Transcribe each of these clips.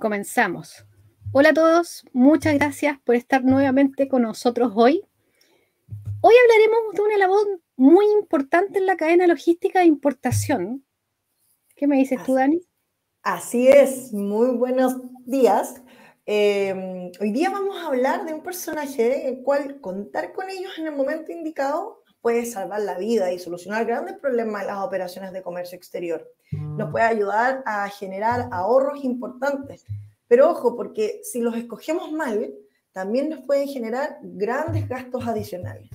Comenzamos. Hola a todos, muchas gracias por estar nuevamente con nosotros hoy. Hoy hablaremos de una labor muy importante en la cadena logística de importación. ¿Qué me dices tú, Dani? Así es, muy buenos días. Hoy día vamos a hablar de un personaje el cual contar con ellos en el momento indicado puede salvar la vida y solucionar grandes problemas en las operaciones de comercio exterior. Nos puede ayudar a generar ahorros importantes. Pero ojo, porque si los escogemos mal, también nos pueden generar grandes gastos adicionales.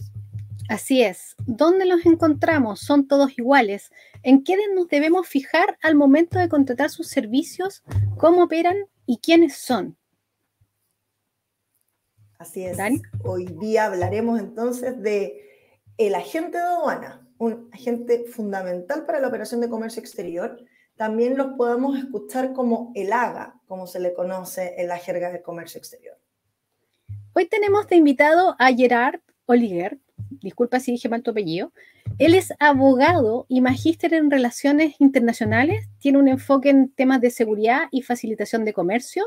Así es. ¿Dónde los encontramos? ¿Son todos iguales? ¿En qué nos debemos fijar al momento de contratar sus servicios? ¿Cómo operan y quiénes son? Así es. ¿Dani? Hoy día hablaremos entonces de el agente de aduana, un agente fundamental para la operación de comercio exterior. También los podemos escuchar como el AGA, como se le conoce en la jerga de comercio exterior. Hoy tenemos de invitado a Gerard Oliger. Disculpa si dije mal tu apellido. Él es abogado y magíster en relaciones internacionales. Tiene un enfoque en temas de seguridad y facilitación de comercio.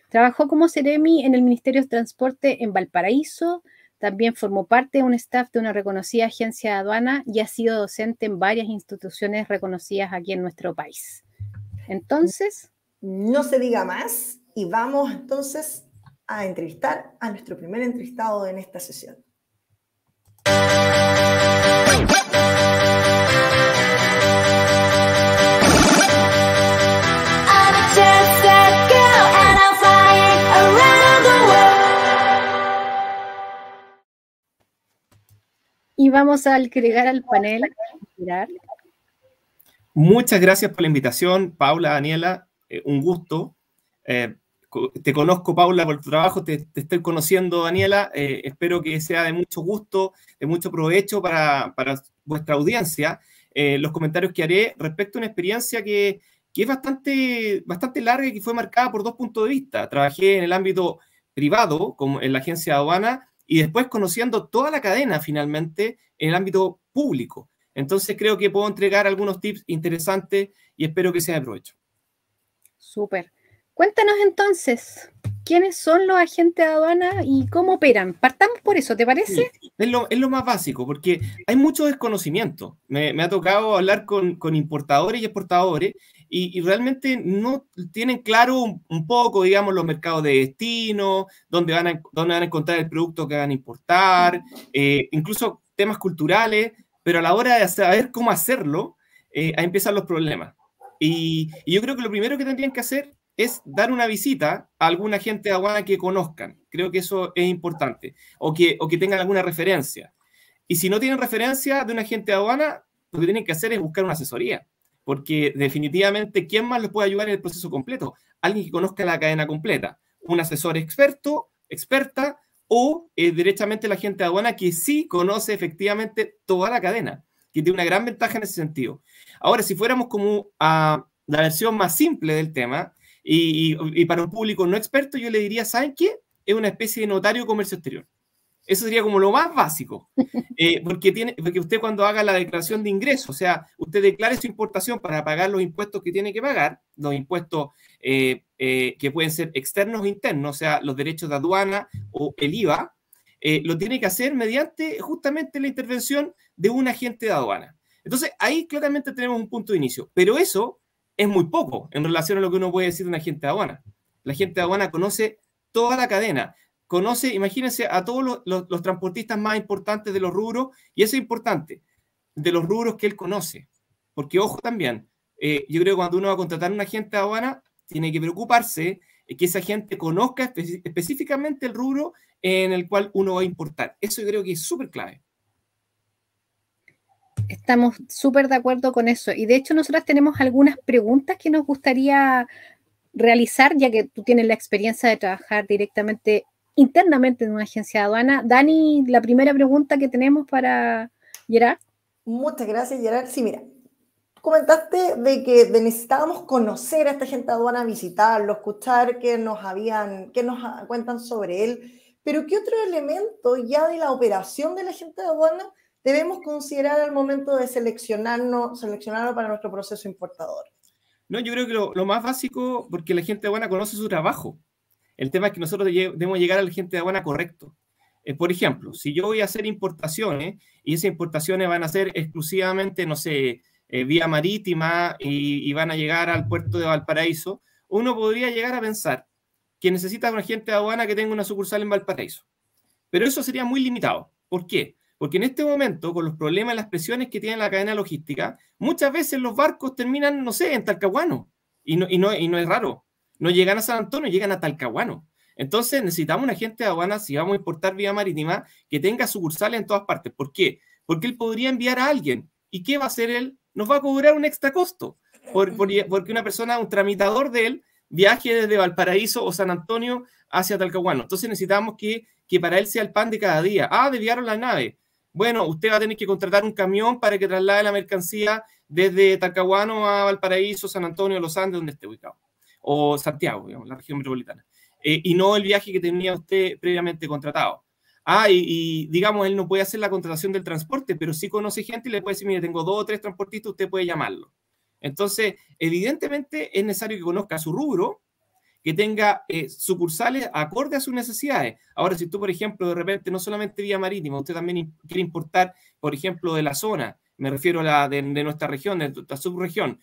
Trabajó como Seremi en el Ministerio de Transporte en Valparaíso. También formó parte de un staff de una reconocida agencia de aduana y ha sido docente en varias instituciones reconocidas aquí en nuestro país. Entonces, no se diga más y vamos entonces a entrevistar a nuestro primer entrevistado en esta sesión. Y vamos a agregar al panel. Muchas gracias por la invitación, Paula, Daniela. Un gusto. Te conozco, Paula, por tu trabajo. Te estoy conociendo, Daniela. Espero que sea de mucho gusto, de mucho provecho para vuestra audiencia. Los comentarios que haré respecto a una experiencia que es bastante larga y que fue marcada por dos puntos de vista. Trabajé en el ámbito privado, como en la agencia de aduana, y después conociendo toda la cadena, finalmente, en el ámbito público. Entonces creo que puedo entregar algunos tips interesantes y espero que sea de provecho. Súper. Cuéntanos entonces, ¿quiénes son los agentes de aduana y cómo operan? Partamos por eso, ¿te parece? Sí, es lo más básico, porque hay mucho desconocimiento. Me ha tocado hablar con importadores y exportadores y realmente no tienen claro un poco, digamos, los mercados de destino, dónde van a encontrar el producto que van a importar, incluso temas culturales, pero a la hora de saber cómo hacerlo, ahí empiezan los problemas. Y yo creo que lo primero que tendrían que hacer es dar una visita a algún agente de aduana que conozcan. Creo que eso es importante. O que tengan alguna referencia. Y si no tienen referencia de un agente de aduana, lo que tienen que hacer es buscar una asesoría. Porque definitivamente, ¿quién más los puede ayudar en el proceso completo? Alguien que conozca la cadena completa. Un asesor experto, experta, o directamente el agente de aduana que sí conoce efectivamente toda la cadena, que tiene una gran ventaja en ese sentido. Ahora, si fuéramos como a la versión más simple del tema, y para un público no experto, yo le diría, ¿saben qué? Es una especie de notario de comercio exterior. Eso sería como lo más básico. Porque usted cuando haga la declaración de ingresos, o sea, usted declare su importación para pagar los impuestos que tiene que pagar, los impuestos que pueden ser externos o internos, o sea, los derechos de aduana o el IVA, lo tiene que hacer mediante justamente la intervención de un agente de aduana. Entonces, ahí claramente tenemos un punto de inicio. Pero eso es muy poco en relación a lo que uno puede decir de un agente de aduana. La agente de aduana conoce toda la cadena, conoce, imagínense, a todos los transportistas más importantes de los rubros, y eso es importante, de los rubros que él conoce. Porque, ojo también, yo creo que cuando uno va a contratar a un agente de aduana, tiene que preocuparse que esa gente conozca específicamente el rubro en el cual uno va a importar. Eso yo creo que es súper clave. Estamos súper de acuerdo con eso. Y de hecho, nosotras tenemos algunas preguntas que nos gustaría realizar, ya que tú tienes la experiencia de trabajar directamente, internamente en una agencia de aduana. Dani, la primera pregunta que tenemos para Gerard. Muchas gracias, Gerard. Sí, mira, comentaste de que necesitábamos conocer a esta agente de aduana, visitarlo, escuchar qué nos cuentan sobre él, pero ¿qué otro elemento ya de la operación del agente de aduana debemos considerar al momento de seleccionarlo para nuestro proceso importador? No, yo creo que lo más básico, porque la gente de aduana conoce su trabajo. El tema es que nosotros debemos llegar a la gente de aduana correcto. Por ejemplo, si yo voy a hacer importaciones y esas importaciones van a ser exclusivamente, no sé, vía marítima y van a llegar al puerto de Valparaíso, uno podría llegar a pensar que necesita un agente de aduana que tenga una sucursal en Valparaíso. Pero eso sería muy limitado. ¿Por qué? Porque en este momento, con los problemas y las presiones que tiene la cadena logística, muchas veces los barcos terminan, no sé, en Talcahuano. Y no es raro. No llegan a San Antonio, llegan a Talcahuano. Entonces necesitamos un agente de aduana, si vamos a importar vía marítima, que tenga sucursales en todas partes. ¿Por qué? Porque él podría enviar a alguien. ¿Y qué va a hacer él? Nos va a cobrar un extra costo. Porque una persona, un tramitador de él, viaje desde Valparaíso o San Antonio hacia Talcahuano. Entonces necesitamos que para él sea el pan de cada día. Ah, desviaron la nave. Bueno, usted va a tener que contratar un camión para que traslade la mercancía desde Talcahuano a Valparaíso, San Antonio, Los Andes, donde esté ubicado. O Santiago, digamos, la región metropolitana. Y no el viaje que tenía usted previamente contratado. Ah, digamos, él no puede hacer la contratación del transporte, pero sí conoce gente y le puede decir, mire, tengo 2 o 3 transportistas, usted puede llamarlo. Entonces, evidentemente es necesario que conozca su rubro, que tenga sucursales acorde a sus necesidades. Ahora, si tú, por ejemplo, de repente, no solamente vía marítima, usted también quiere importar, por ejemplo, de la zona, me refiero a la de nuestra región, de nuestra subregión,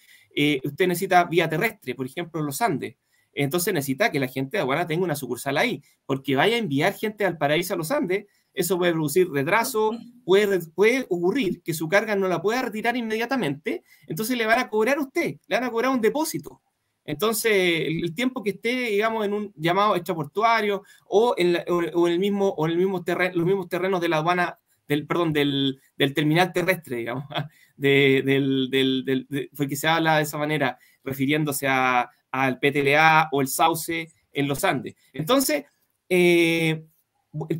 usted necesita vía terrestre, por ejemplo, los Andes. Entonces necesita que la gente de aduana tenga una sucursal ahí, porque vaya a enviar gente al paraíso a los Andes, eso puede producir retraso, puede ocurrir que su carga no la pueda retirar inmediatamente, entonces le van a cobrar a usted, le van a cobrar un depósito. Entonces, el tiempo que esté, digamos, en un llamado extraportuario o en el mismo los mismos terrenos de la aduana, del terminal terrestre, digamos, porque se habla de esa manera, refiriéndose al PTLA o el Sauce en los Andes. Entonces, el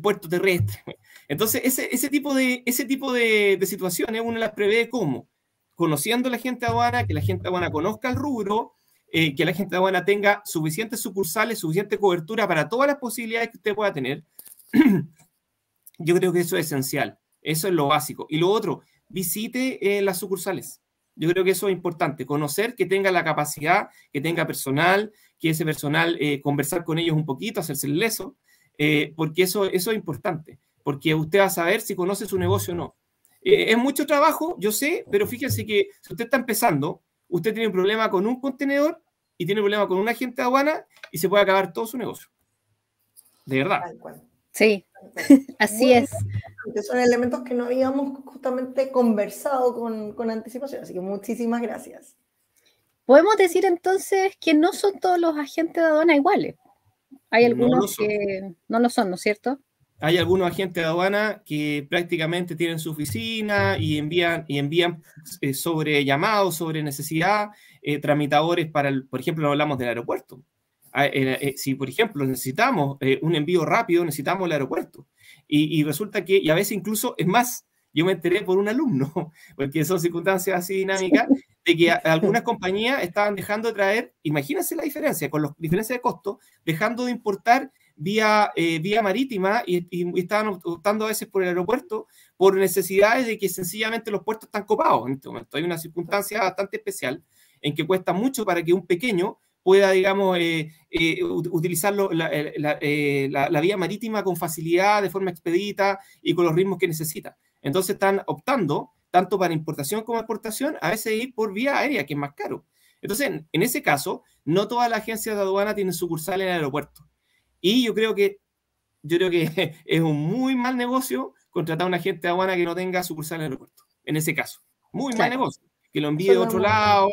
puerto terrestre. Entonces, ese tipo de situaciones uno las prevé como conociendo a la gente de aduana, que la gente de aduana conozca el rubro, que la gente de aduana tenga suficientes sucursales, suficiente cobertura para todas las posibilidades que usted pueda tener. Yo creo que eso es esencial. Eso es lo básico. Y lo otro, visite las sucursales. Yo creo que eso es importante. Conocer, que tenga la capacidad, que tenga personal, que ese personal, conversar con ellos un poquito, hacerse el leso, porque eso es importante. Porque usted va a saber si conoce su negocio o no. Es mucho trabajo, yo sé, pero fíjense que si usted está empezando, usted tiene un problema con un contenedor y tiene un problema con un agente de aduana y se puede acabar todo su negocio. De verdad. Tal cual. Sí, así es. Son elementos que no habíamos justamente conversado con anticipación, así que muchísimas gracias. Podemos decir entonces que no son todos los agentes de aduana iguales. Hay algunos que no lo son, ¿no es cierto? Hay algunos agentes de aduana que prácticamente tienen su oficina y envían sobre llamados, sobre necesidad, tramitadores para, por ejemplo, no hablamos del aeropuerto. Si, por ejemplo, necesitamos un envío rápido, necesitamos el aeropuerto. Y resulta que, y a veces incluso, es más, yo me enteré por un alumno, porque son circunstancias así dinámicas, de que algunas compañías estaban dejando de traer, imagínense la diferencia, con la diferencia de costo, dejando de importar vía marítima y estaban optando a veces por el aeropuerto por necesidades de que sencillamente los puertos están copados en este momento. Hay una circunstancia bastante especial en que cuesta mucho para que un pequeño pueda, digamos, utilizar la vía marítima con facilidad, de forma expedita y con los ritmos que necesita. Entonces están optando, tanto para importación como exportación, a veces ir por vía aérea, que es más caro. Entonces, en ese caso, no todas las agencias de aduana tienen sucursal en el aeropuerto. Y yo creo que es un muy mal negocio contratar a un agente de aduana que no tenga sucursal en el aeropuerto. En ese caso, muy mal negocio. Que lo envíe de otro lado,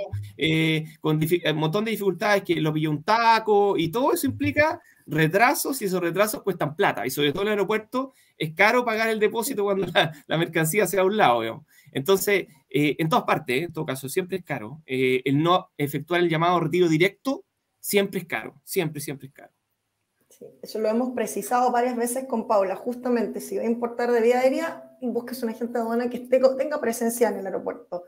con un montón de dificultades, que lo pille un taco, y todo eso implica retrasos, y esos retrasos cuestan plata. Y sobre todo en el aeropuerto es caro pagar el depósito cuando la mercancía sea a un lado, digamos. Entonces, en todas partes, en todo caso, siempre es caro. El no efectuar el llamado retiro directo siempre es caro, siempre es caro. Sí, eso lo hemos precisado varias veces con Paula. Justamente, si va a importar de vía aérea, busques un agente de aduana que tenga presencia en el aeropuerto.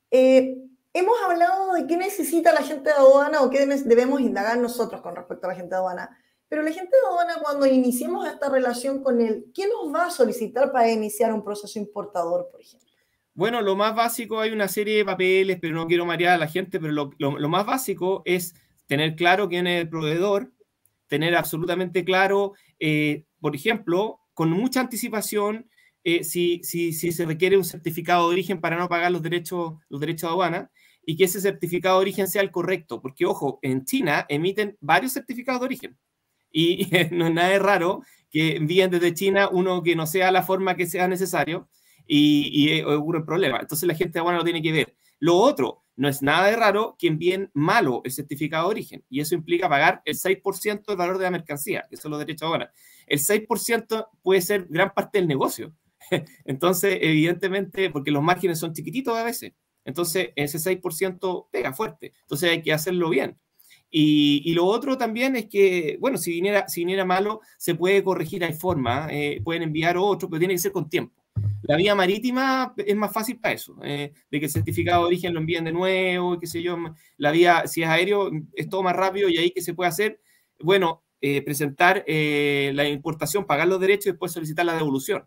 Hemos hablado de qué necesita la gente de aduana o qué debemos indagar nosotros con respecto a la gente de aduana. Pero la gente de aduana, cuando iniciemos esta relación con él, ¿qué nos va a solicitar para iniciar un proceso importador, por ejemplo? Bueno, lo más básico, hay una serie de papeles, pero no quiero marear a la gente, pero lo más básico es tener claro quién es el proveedor, tener absolutamente claro, por ejemplo, con mucha anticipación, si se requiere un certificado de origen para no pagar los derechos de aduana, y que ese certificado de origen sea el correcto, porque, ojo, en China emiten varios certificados de origen, y no es nada de raro que envíen desde China uno que no sea la forma que sea necesario, y ocurre el problema. Entonces la gente de aduana lo tiene que ver. Lo otro, no es nada de raro que envíen malo el certificado de origen, y eso implica pagar el 6% del valor de la mercancía, que son los derechos de aduana. El 6% puede ser gran parte del negocio. Entonces, evidentemente, porque los márgenes son chiquititos a veces, entonces ese 6% pega fuerte. Entonces hay que hacerlo bien. Y lo otro también es que, bueno, si viniera malo, se puede corregir, hay forma, pueden enviar otro, pero tiene que ser con tiempo. La vía marítima es más fácil para eso, de que el certificado de origen lo envíen de nuevo, qué sé yo. La vía, si es aéreo, es todo más rápido, y ahí que se puede hacer, bueno, presentar la importación, pagar los derechos y después solicitar la devolución.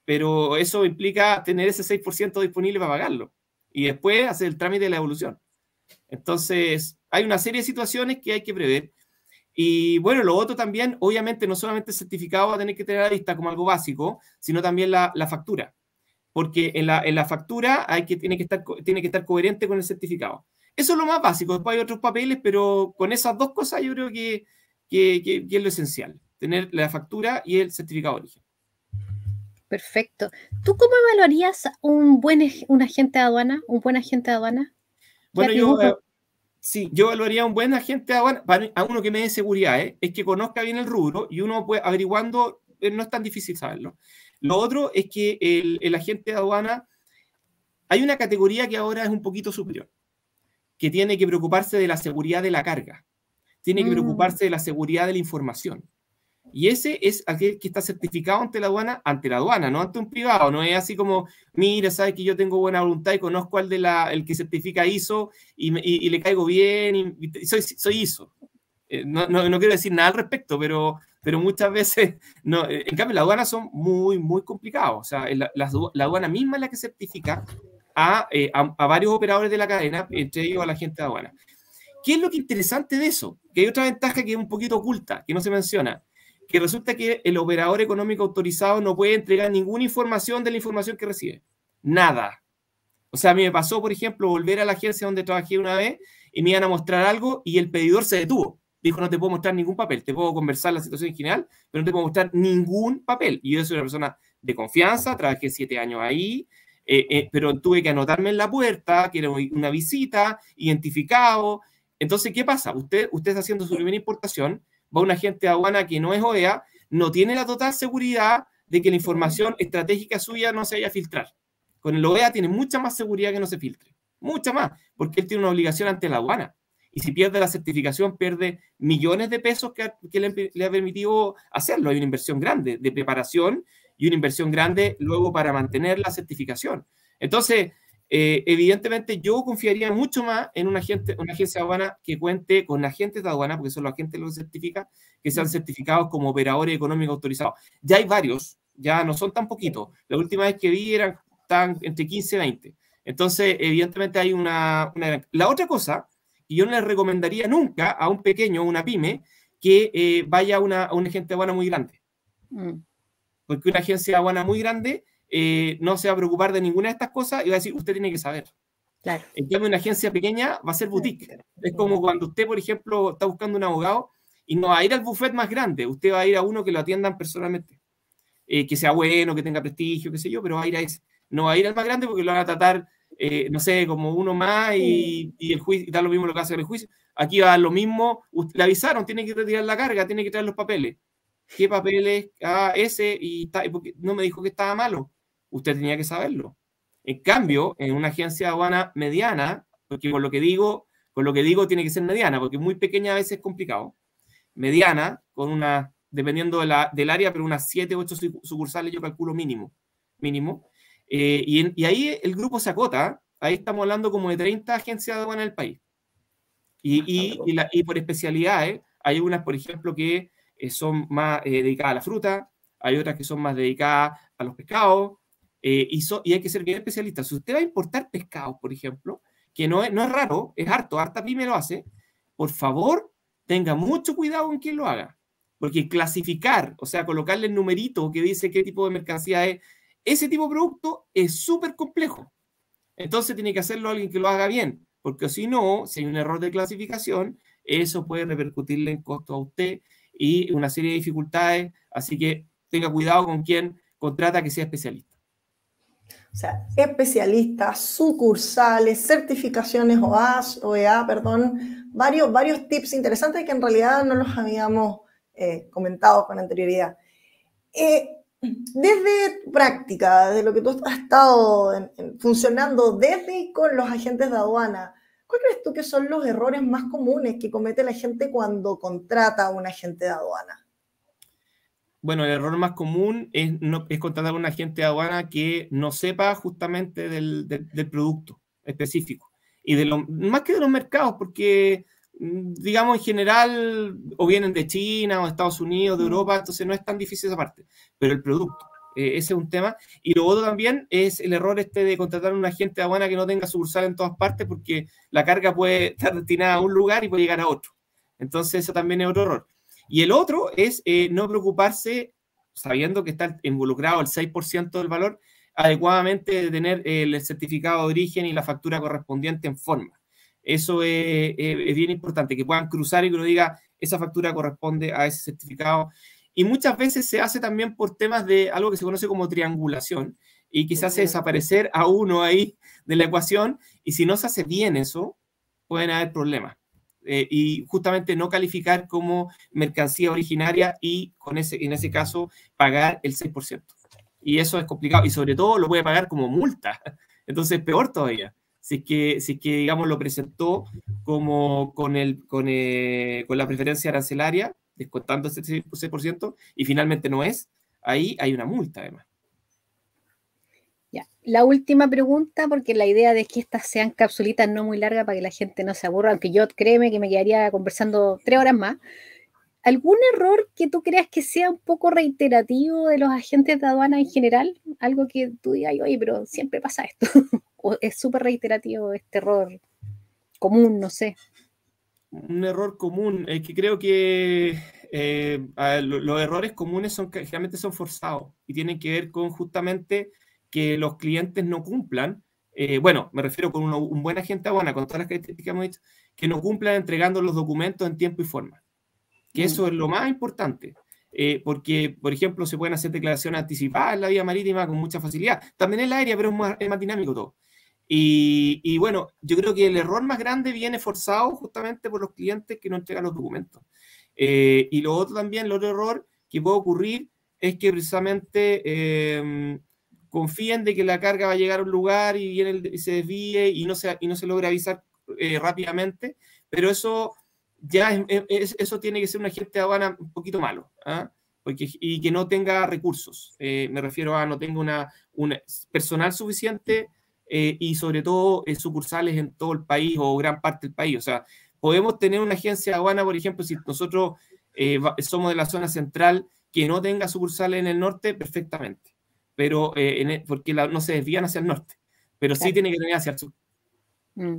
Pero eso implica tener ese 6% disponible para pagarlo y después hacer el trámite de la devolución. Entonces, hay una serie de situaciones que hay que prever. Y bueno, lo otro también, obviamente, no solamente el certificado va a tener que tener a la vista como algo básico, sino también la factura. Porque en la factura tiene que estar coherente con el certificado. Eso es lo más básico. Después hay otros papeles, pero con esas dos cosas yo creo que es lo esencial. Tener la factura y el certificado de origen. Perfecto. ¿Tú cómo evaluarías un agente de aduana, un buen agente de aduana? Bueno, sí, yo evaluaría a un buen agente de aduana, a uno que me dé seguridad, es que conozca bien el rubro, y uno puede averiguando, no es tan difícil saberlo. Lo otro es que el agente de aduana, hay una categoría que ahora es un poquito superior, que tiene que preocuparse de la seguridad de la carga, tiene que preocuparse de la seguridad de la información. Y ese es aquel que está certificado ante la aduana, no ante un privado. No es así como, mira, sabes que yo tengo buena voluntad y conozco al el que certifica ISO y le caigo bien y soy ISO. No quiero decir nada al respecto, pero muchas veces, no. En cambio, las aduanas son muy, muy complicados. O sea, la aduana misma es la que certifica a varios operadores de la cadena, entre ellos a la gente de aduana. ¿Qué es lo que es interesante de eso? Que hay otra ventaja que es un poquito oculta, que no se menciona, que resulta que el operador económico autorizado no puede entregar ninguna información de la información que recibe. Nada. O sea, a mí me pasó, por ejemplo, volver a la agencia donde trabajé una vez y me iban a mostrar algo y el pedidor se detuvo. Dijo, no te puedo mostrar ningún papel, te puedo conversar la situación en general, pero no te puedo mostrar ningún papel. Y yo soy una persona de confianza, trabajé 7 años ahí, pero tuve que anotarme en la puerta, que era una visita, identificado. Entonces, ¿qué pasa? Usted está haciendo su primera importación, va un agente de aduana que no es OEA, no tiene la total seguridad de que la información estratégica suya no se vaya a filtrar. Con el OEA tiene mucha más seguridad que no se filtre. Mucha más, porque él tiene una obligación ante la aduana. Y si pierde la certificación, pierde millones de pesos que le ha permitido hacerlo. Hay una inversión grande de preparación y una inversión grande luego para mantener la certificación. Entonces, evidentemente yo confiaría mucho más en una agencia de aduana que cuente con agentes de aduana, porque son los agentes los que certifican, que sean certificados como operadores económicos autorizados. Ya hay varios, ya no son tan poquitos. La última vez que vi estaban entre 15 y 20. Entonces, evidentemente hay una... La otra cosa, y yo no les recomendaría nunca a un pequeño, una pyme, que vaya a un agente de aduana muy grande. Porque una agencia de aduana muy grande no se va a preocupar de ninguna de estas cosas y va a decir, usted tiene que saber. Claro. En cambio, una agencia pequeña va a ser boutique. Es como cuando usted, por ejemplo, está buscando un abogado y no va a ir al buffet más grande, usted va a ir a uno que lo atiendan personalmente. Que sea bueno, que tenga prestigio, qué sé yo, pero va a ir a ese. No va a ir al más grande porque lo van a tratar, no sé, como uno más y el juicio, y da lo mismo lo que hace en el juicio. Aquí va lo mismo, le avisaron, tiene que retirar la carga, tiene que traer los papeles. ¿Qué papeles? Ese, y porque no me dijo que estaba malo. Usted tenía que saberlo. En cambio, en una agencia de aduana mediana, porque con lo que digo tiene que ser mediana, porque muy pequeña a veces es complicado. Mediana, con una, dependiendo del área, pero unas 7, 8 sucursales yo calculo mínimo. Y ahí el grupo se acota. Ahí estamos hablando como de 30 agencias de aduana en el país. Y por especialidades, hay unas, por ejemplo, que son más dedicadas a la fruta, hay otras que son más dedicadas a los pescados, y hay que ser bien especialista. Si usted va a importar pescados, por ejemplo, que no es raro, es harto, harta pyme lo hace, por favor, tenga mucho cuidado con quién lo haga. Porque clasificar, o sea, colocarle el numerito que dice qué tipo de mercancía es, ese tipo de producto es súper complejo. Entonces tiene que hacerlo alguien que lo haga bien, porque si no, si hay un error de clasificación, eso puede repercutirle en costos a usted y una serie de dificultades. Así que tenga cuidado con quién contrata que sea especialista. O sea, especialistas, sucursales, certificaciones OEA, perdón, varios tips interesantes que en realidad no los habíamos comentado con anterioridad. Desde tu práctica, de lo que tú has estado funcionando desde y con los agentes de aduana, ¿cuál crees tú que son los errores más comunes que comete la gente cuando contrata a un agente de aduana? Bueno, el error más común es contratar a un agente de aduana que no sepa justamente del producto específico. Y más que de los mercados, porque, digamos, en general, o vienen de China, o de Estados Unidos, de Europa, entonces no es tan difícil esa parte. Pero el producto, ese es un tema. Y lo otro también es el error de contratar a un agente de aduana que no tenga sucursal en todas partes, porque la carga puede estar destinada a un lugar y puede llegar a otro. Entonces, eso también es otro error. Y el otro es no preocuparse, sabiendo que está involucrado el 6% del valor, adecuadamente de tener el certificado de origen y la factura correspondiente en forma. Eso es bien importante, que puedan cruzar y que uno diga, esa factura corresponde a ese certificado. Y muchas veces se hace también por temas de algo que se conoce como triangulación, y que se hace desaparecer a uno ahí de la ecuación, y si no se hace bien eso, pueden haber problemas. Y justamente no calificar como mercancía originaria y en ese caso pagar el 6%. Y eso es complicado y sobre todo lo puede pagar como multa. Entonces peor todavía. Si es que digamos, lo presentó como con la preferencia arancelaria, descontando ese 6%, y finalmente no es, ahí hay una multa además. Ya. La última pregunta, porque la idea de que estas sean capsulitas no muy largas para que la gente no se aburra, aunque yo créeme que me quedaría conversando 3 horas más. ¿Algún error que tú creas que sea un poco reiterativo de los agentes de aduana en general? Algo que tú digas, oye, pero siempre pasa esto. O es súper reiterativo este error común, no sé. Un error común, que creo que los errores comunes generalmente son forzados y tienen que ver con justamente que los clientes no cumplan. Bueno, me refiero con un buen agente de aduana, con todas las características que hemos dicho, que no cumplan entregando los documentos en tiempo y forma. Que eso es lo más importante. Porque, por ejemplo, se pueden hacer declaraciones anticipadas en la vía marítima con mucha facilidad. También en la aérea, pero es más dinámico todo. Y bueno, yo creo que el error más grande viene forzado justamente por los clientes que no entregan los documentos. Y lo otro también, el otro error que puede ocurrir es que precisamente confíen de que la carga va a llegar a un lugar y se desvíe y no se logra avisar rápidamente, pero eso ya eso tiene que ser un agente de aduana un poquito malo, ¿eh? Y que no tenga recursos. Me refiero a no tenga una personal suficiente y sobre todo sucursales en todo el país o gran parte del país. O sea, podemos tener una agencia de aduana, por ejemplo, si nosotros somos de la zona central, que no tenga sucursales en el norte, perfectamente. Pero porque no se desvían hacia el norte, pero sí tiene que tener hacia el sur.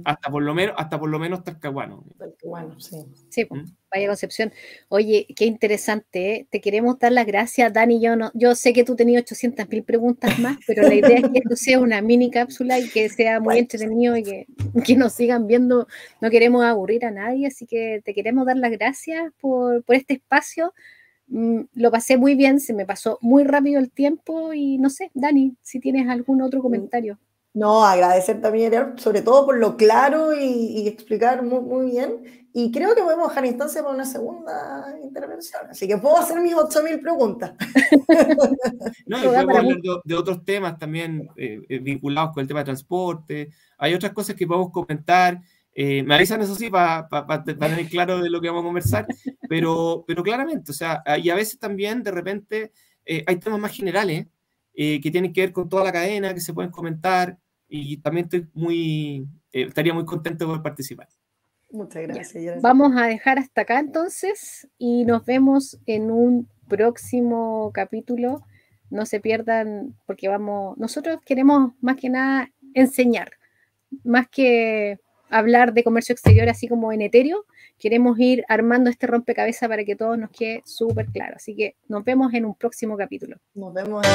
Hasta por lo menos Talcahuano. Talcahuano, sí. Sí, pues, vaya Concepción. Oye, qué interesante, ¿eh? Te queremos dar las gracias, Dani. Yo sé que tú tenías 800.000 preguntas más, pero la idea es que esto sea una mini cápsula y que sea muy entretenido y que nos sigan viendo. No queremos aburrir a nadie, así que te queremos dar las gracias por este espacio. Lo pasé muy bien, se me pasó muy rápido el tiempo y no sé, Dani, si tienes algún otro comentario. No, agradecer también, sobre todo por lo claro y explicar muy, muy bien. Y creo que podemos dejar instancia para una segunda intervención. Así que puedo hacer mis 8.000 preguntas. No, y podemos hablar de otros temas también vinculados con el tema de transporte. Hay otras cosas que podemos comentar. Me avisan, eso sí, para tener claro de lo que vamos a conversar. Pero claramente, o sea, y a veces también, de repente, hay temas más generales que tienen que ver con toda la cadena, que se pueden comentar, y también estaría muy contento de poder participar. Muchas gracias. Vamos a dejar hasta acá entonces y nos vemos en un próximo capítulo no se pierdan, porque nosotros queremos más que nada enseñar, más que hablar de comercio exterior así como en etéreo, queremos ir armando este rompecabezas para que todo nos quede súper claro. Así que nos vemos en un próximo capítulo. Nos vemos.